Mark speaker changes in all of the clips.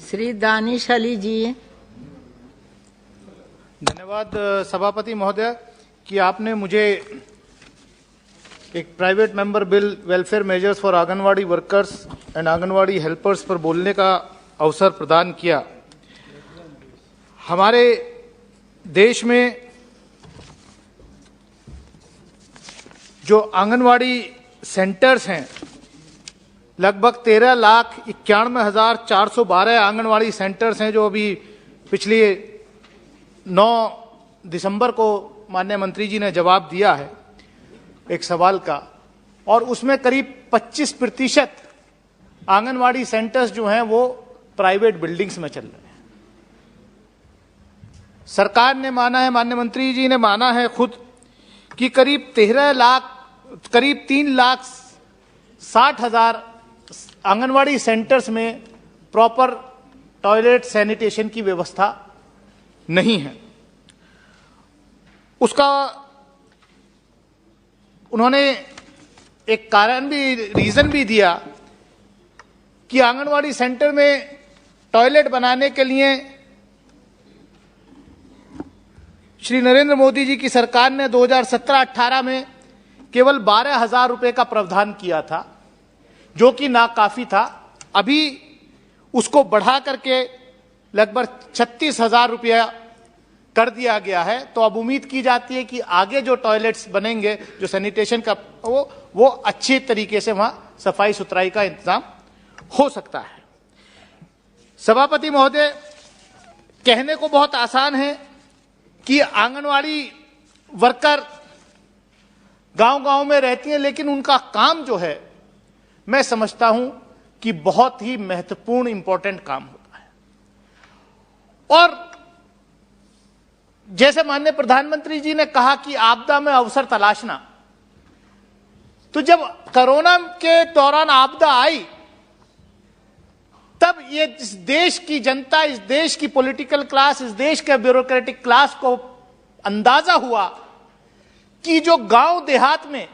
Speaker 1: श्री दानिश अली जी।
Speaker 2: धन्यवाद सभापति महोदय कि आपने मुझे एक private member bill welfare measures for anganwadi workers and anganwadi helpers पर बोलने का अवसर प्रदान किया। हमारे देश में जो आंगनवाड़ी सेंटर्स हैं, लगभग 13,91,412 आंगनवाड़ी सेंटर्स हैं जो अभी पिछले 9 दिसंबर को माननीय मंत्री जी ने जवाब दिया है एक सवाल का, और उसमें करीब 25% आंगनवाड़ी सेंटर्स जो हैं वो प्राइवेट बिल्डिंग्स में चल रहे हैं। सरकार ने माना है, माननीय मंत्री जी ने माना है खुद कि करीब 3,60,000 आंगनवाड़ी सेंटर्स में प्रॉपर टॉयलेट सैनिटेशन की व्यवस्था नहीं है। उसका उन्होंने एक कारण भी, रीजन भी दिया कि आंगनवाड़ी सेंटर में टॉयलेट बनाने के लिए श्री नरेंद्र मोदी जी की सरकार ने 2017-18 में केवल 12,000 रुपए का प्रावधान किया था, जो कि नाकाफी था। अभी उसको बढ़ा करके लगभग 36,000 रुपया कर दिया गया है। तो अब उम्मीद की जाती है कि आगे जो टॉयलेट्स बनेंगे, जो सैनिटेशन का वो अच्छी तरीके से वहां सफाई सुथराई का इंतजाम हो सकता है। सभापति महोदय, कहने को बहुत आसान है कि आंगनवाड़ी वर्कर गांव-गांव में रहती हैं, लेकिन उनका काम जो है मैं समझता हूं कि बहुत ही महत्वपूर्ण इंपॉर्टेंट काम होता है। और जैसे माननीय प्रधानमंत्री जी ने कहा कि आपदा में अवसर तलाशना, तो जब कोरोना के दौरान आपदा आई तब ये इस देश की जनता, इस देश की पॉलिटिकल क्लास, इस देश के ब्यूरोक्रेटिक क्लास को अंदाजा हुआ कि जो गांव देहात में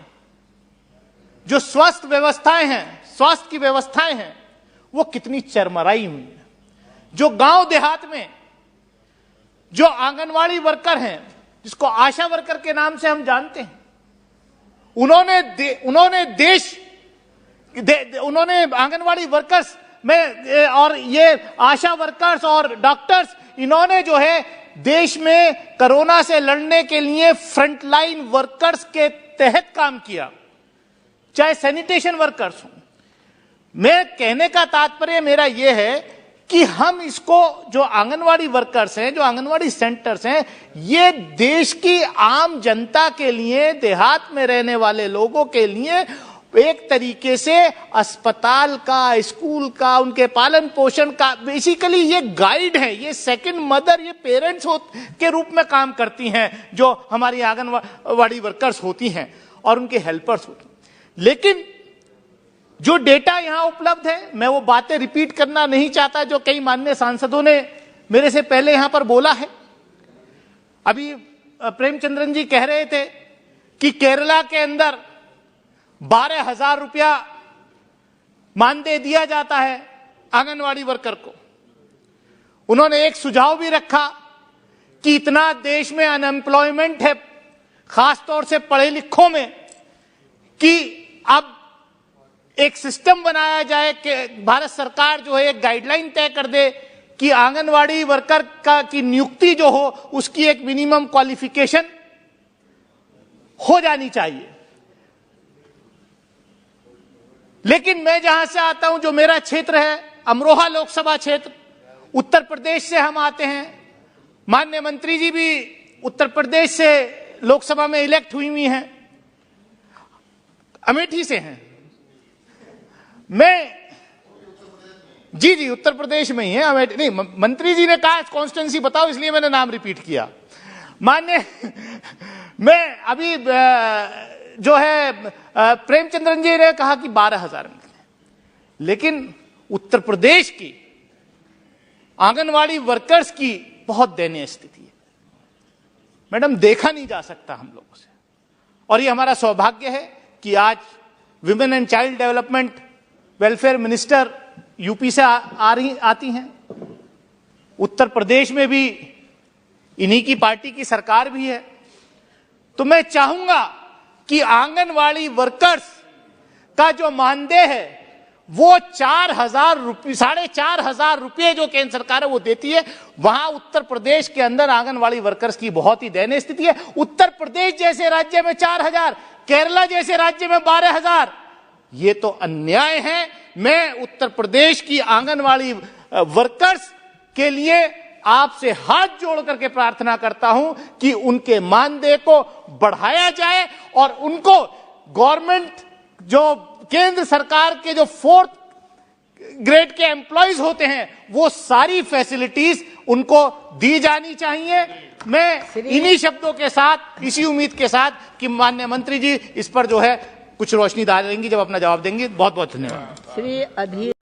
Speaker 2: जो स्वास्थ्य व्यवस्थाएं हैं, स्वास्थ्य की व्यवस्थाएं हैं, वो कितनी चरमराई हुई है। जो गांव देहात में जो आंगनवाड़ी वर्कर हैं, जिसको आशा वर्कर के नाम से हम जानते हैं, उन्होंने आंगनवाड़ी वर्कर्स में, और ये आशा वर्कर्स और डॉक्टर्स, इन्होंने जो है देश में कोरोना से लड़ने के लिए फ्रंटलाइन वर्कर्स के तहत काम किया, चाहे सैनिटेशन वर्कर्स हों। मैं कहने का तात्पर्य मेरा यह है कि हम इसको, जो आंगनवाड़ी वर्कर्स हैं, जो आंगनवाड़ी सेंटर्स हैं, ये देश की आम जनता के लिए, देहात में रहने वाले लोगों के लिए एक तरीके से अस्पताल का, स्कूल का, उनके पालन पोषण का, बेसिकली ये गाइड है, ये सेकंड मदर, ये पेरेंट्स के रूप में काम करती हैं जो हमारी आंगनवाड़ी वर्कर्स होती हैं और उनके हेल्पर्स होती हैं। लेकिन जो डेटा यहां उपलब्ध है, मैं वो बातें रिपीट करना नहीं चाहता जो कई माननीय सांसदों ने मेरे से पहले यहां पर बोला है। अभी प्रेमचंद्रन जी कह रहे थे कि केरला के अंदर 12,000 रुपया मानदेय दिया जाता है आंगनवाड़ी वर्कर को। उन्होंने एक सुझाव भी रखा कि इतना देश में अनएम्प्लॉयमेंट है, खासतौर से पढ़े लिखों में, कि अब एक सिस्टम बनाया जाए कि भारत सरकार जो है एक गाइडलाइन तय कर दे कि आंगनवाड़ी वर्कर की नियुक्ति जो हो उसकी एक मिनिमम क्वालिफिकेशन हो जानी चाहिए। लेकिन मैं जहां से आता हूं, जो मेरा क्षेत्र है अमरोहा लोकसभा क्षेत्र, उत्तर प्रदेश से हम आते हैं। माननीय मंत्री जी भी उत्तर प्रदेश से लोकसभा में इलेक्ट हुई हैं, अमेठी से हैं। मैं जी उत्तर प्रदेश में ही है, अमेठी नहीं। मंत्री जी ने कहा कॉन्स्टिट्यूंसी बताओ, इसलिए मैंने नाम रिपीट किया। मान्य मैं अभी जो है प्रेमचंद्रन जी ने कहा कि 12,000 मिलते, लेकिन उत्तर प्रदेश की आंगनवाड़ी वर्कर्स की बहुत दयनीय स्थिति है मैडम, देखा नहीं जा सकता हम लोगों से। और ये हमारा सौभाग्य है कि आज women and child development welfare minister UP से आती हैं, उत्तर प्रदेश में भी इन्हीं की पार्टी की सरकार भी है। तो मैं चाहूंगा कि आंगनवाड़ी वर्कर्स का जो मानदेय है वो 4,000 रुपये, 4,500 रुपये जो केंद्र सरकार है वो देती है, वहां उत्तर प्रदेश के अंदर आंगनवाड़ी वर्कर्स की बहुत ही दयनीय स्थिति है। उत्तर प्रदेश जैसे राज्य में 4,000, केरला जैसे राज्य में 12,000, ये तो अन्याय है। मैं उत्तर प्रदेश की आंगनवाड़ी वर्कर्स के लिए आपसे हाथ जोड़ करके प्रार्थना करता हूं कि उनके मानदेय को बढ़ाया जाए और उनको गवर्नमेंट, जो केंद्र सरकार के जो 4th ग्रेड के एम्प्लॉइज होते हैं, वो सारी फैसिलिटीज उनको दी जानी चाहिए। मैं इन्हीं शब्दों के साथ, इसी उम्मीद के साथ कि माननीय मंत्री जी इस पर जो है कुछ रोशनी डालेंगी जब अपना जवाब देंगे। बहुत बहुत धन्यवाद।
Speaker 1: श्री अधीर